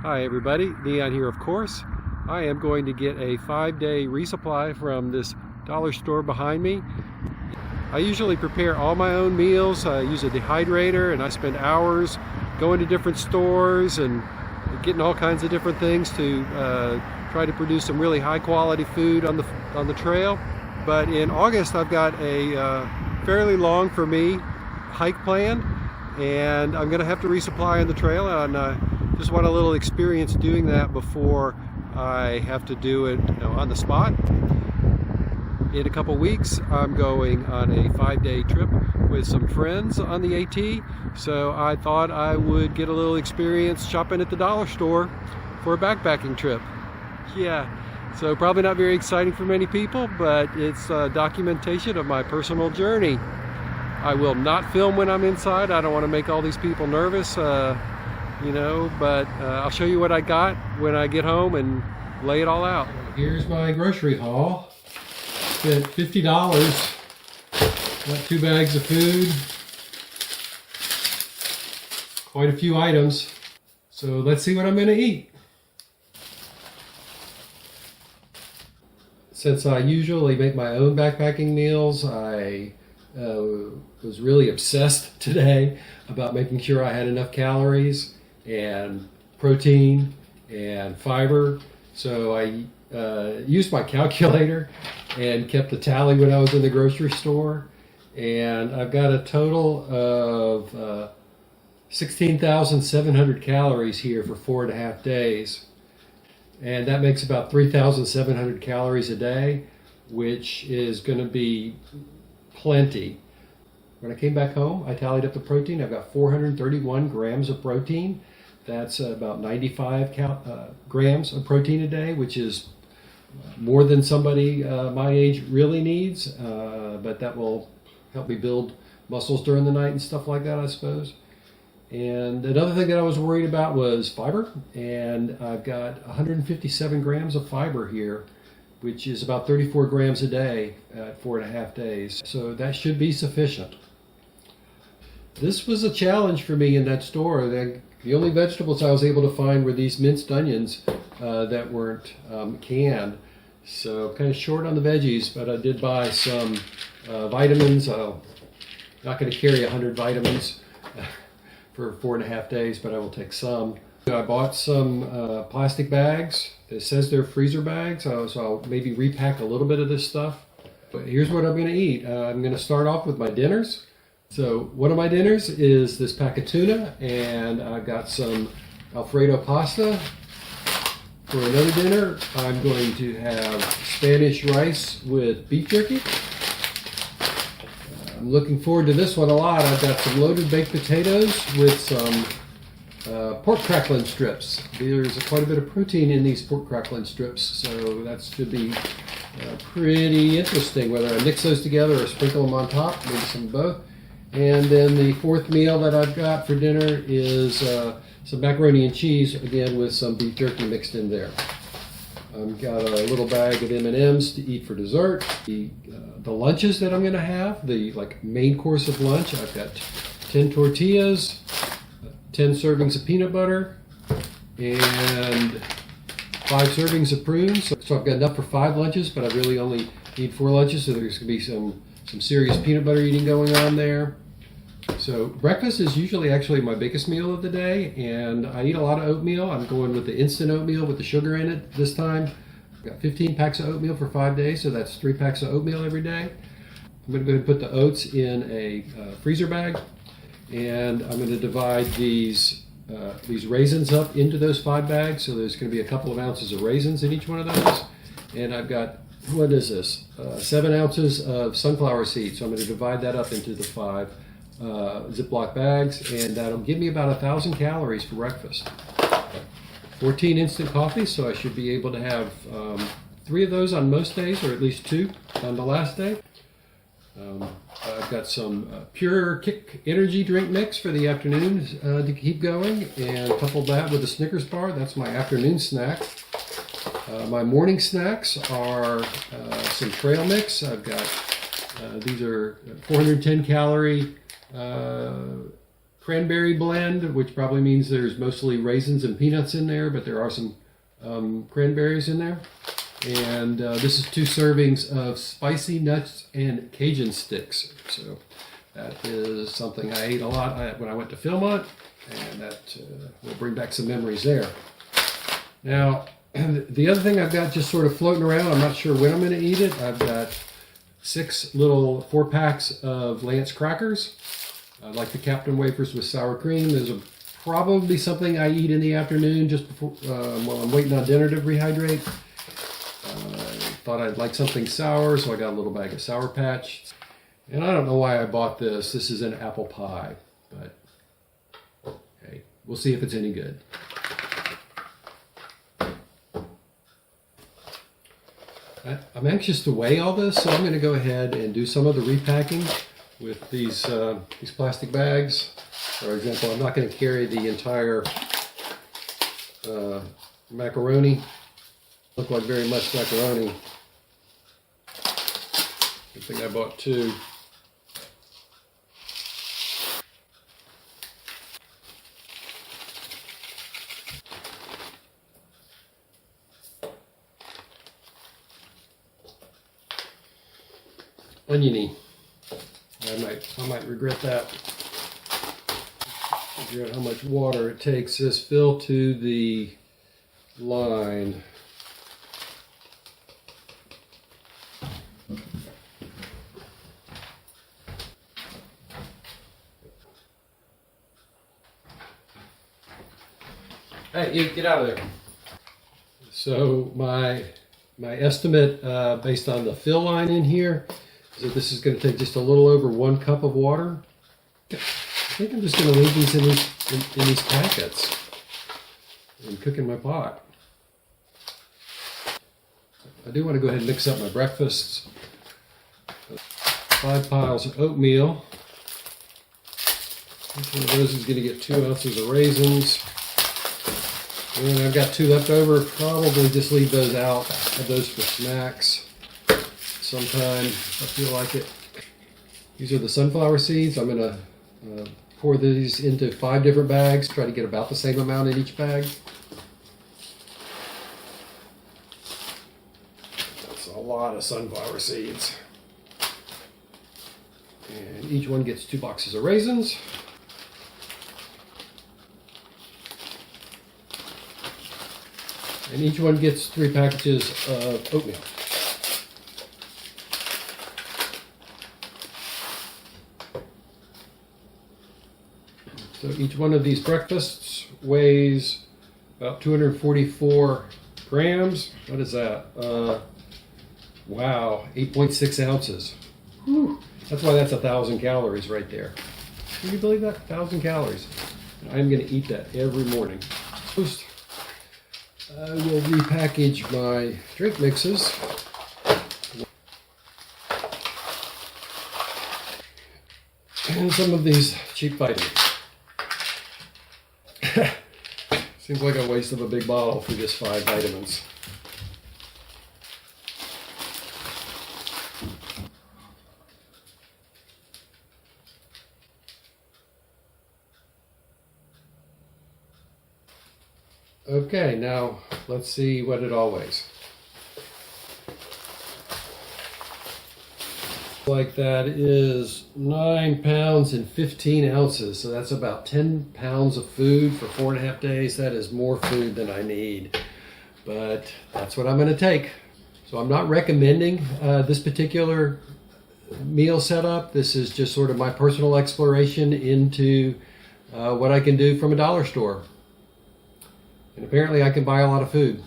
Hi everybody, Neon here of course. I am going to get a 5-day resupply from this dollar store behind me. I usually prepare all my own meals. I use a dehydrator and I spend hours going to different stores and getting all kinds of different things to try to produce some really high quality food on the trail. But in August I've got a fairly long for me hike planned, and I'm going to have to resupply on the trail, and just want a little experience doing that before I have to do it, on the spot. In a couple weeks, I'm going on a 5-day trip with some friends on the AT, so I thought I would get a little experience shopping at the dollar store for a backpacking trip. Yeah, so probably not very exciting for many people, but it's documentation of my personal journey. I will not film when I'm inside. I don't want to make all these people nervous. But I'll show you what I got when I get home and lay it all out. Here's my grocery haul. Spent $50. Got 2 bags of food. Quite a few items. So let's see what I'm going to eat. Since I usually make my own backpacking meals, I was really obsessed today about making sure I had enough calories and protein and fiber. So I used my calculator and kept a tally when I was in the grocery store, and I've got a total of 16,700 calories here for 4.5 days, and that makes about 3,700 calories a day, which is going to be plenty. When I came back home, I tallied up the protein. I've got 431 grams of protein. That's about 95 grams of protein a day, which is more than somebody my age really needs, but that will help me build muscles during the night and stuff like that, I suppose. And another thing that I was worried about was fiber, and I've got 157 grams of fiber here, which is about 34 grams a day at 4.5 days. So that should be sufficient. This was a challenge for me in that store. The only vegetables I was able to find were these minced onions that weren't canned. So kind of short on the veggies, but I did buy some vitamins. I'm not going to carry 100 vitamins for 4.5 days, but I will take some. I bought some plastic bags. It says they're freezer bags, so I'll maybe repack a little bit of this stuff. But here's what I'm going to eat. I'm going to start off with my dinners. So one of my dinners is this pack of tuna, and I've got some Alfredo pasta. For another dinner, I'm going to have Spanish rice with beef jerky. I'm looking forward to this one a lot. I've got some loaded baked potatoes with some pork crackling strips. There's quite a bit of protein in these pork crackling strips, so that should be pretty interesting, whether I mix those together or sprinkle them on top, maybe some of both. And then the fourth meal that I've got for dinner is some macaroni and cheese, again with some beef jerky mixed in there. I've got a little bag of M&Ms to eat for dessert. The lunches that I'm going to have, the main course of lunch, I've got 10 tortillas, 10 servings of peanut butter, and 5 servings of prunes. So I've got enough for 5 lunches, but I really only need 4 lunches, so there's going to be some serious peanut butter eating going on there. So breakfast is usually actually my biggest meal of the day, and I eat a lot of oatmeal. I'm going with the instant oatmeal with the sugar in it this time. I've got 15 packs of oatmeal for 5 days, so that's 3 packs of oatmeal every day. I'm going to go ahead and put the oats in a freezer bag, and I'm going to divide these raisins up into those 5 bags. So there's going to be a couple of ounces of raisins in each one of those, and I've got, what is this, 7 ounces of sunflower seeds. So I'm going to divide that up into the 5 Ziploc bags, and that'll give me about 1,000 calories for breakfast. 14 instant coffees, so I should be able to have 3 of those on most days, or at least 2 on the last day. I've got some Pure Kick energy drink mix for the afternoon to keep going, and couple that with a Snickers bar. That's my afternoon snack. My morning snacks are some trail mix. I've got these are 410 calorie cranberry blend, which probably means there's mostly raisins and peanuts in there, but there are some cranberries in there. And this is 2 servings of spicy nuts and Cajun sticks. So that is something I ate a lot when I went to Philmont, and that will bring back some memories there. Now, the other thing I've got just sort of floating around, I'm not sure when I'm going to eat it. I've got 6 little 4-packs of Lance crackers. I like the Captain wafers with sour cream. Those are probably something I eat in the afternoon just before while I'm waiting on dinner to rehydrate. Thought I'd like something sour, so I got a little bag of Sour Patch. And I don't know why I bought this. This is an apple pie, but hey, we'll see if it's any good. I'm anxious to weigh all this, so I'm going to go ahead and do some of the repacking with these plastic bags. For example, I'm not going to carry the entire macaroni. Look like very much macaroni. Good thing I bought 2. Oniony. I might regret that. Figure out how much water it takes this fill to the line. Hey, you get out of there. So my estimate based on the fill line in here is that this is going to take just a little over 1 cup of water. I think I'm just going to leave these in these packets and cook in my pot. I do want to go ahead and mix up my breakfasts. 5 piles of oatmeal. Each one of those is going to get 2 ounces of raisins. And I've got 2 left over. Probably just leave those out. Have those for snacks sometime if I feel like it. These are the sunflower seeds. I'm going to pour these into 5 different bags. Try to get about the same amount in each bag. That's a lot of sunflower seeds. And each one gets 2 boxes of raisins. And each one gets 3 packages of oatmeal. So each one of these breakfasts weighs about 244 grams. What is that? Wow, 8.6 ounces. Whew. That's why that's 1,000 calories right there. Can you believe that? 1,000 calories. I'm going to eat that every morning. First, I will repackage my drink mixes. And some of these cheap vitamins. Seems like a waste of a big bottle for just 5 vitamins. Okay, now let's see what it all weighs. Like that is 9 pounds and 15 ounces. So that's about 10 pounds of food for 4.5 days. That is more food than I need, but that's what I'm going to take. So I'm not recommending this particular meal setup. This is just sort of my personal exploration into what I can do from a dollar store. And apparently I can buy a lot of food.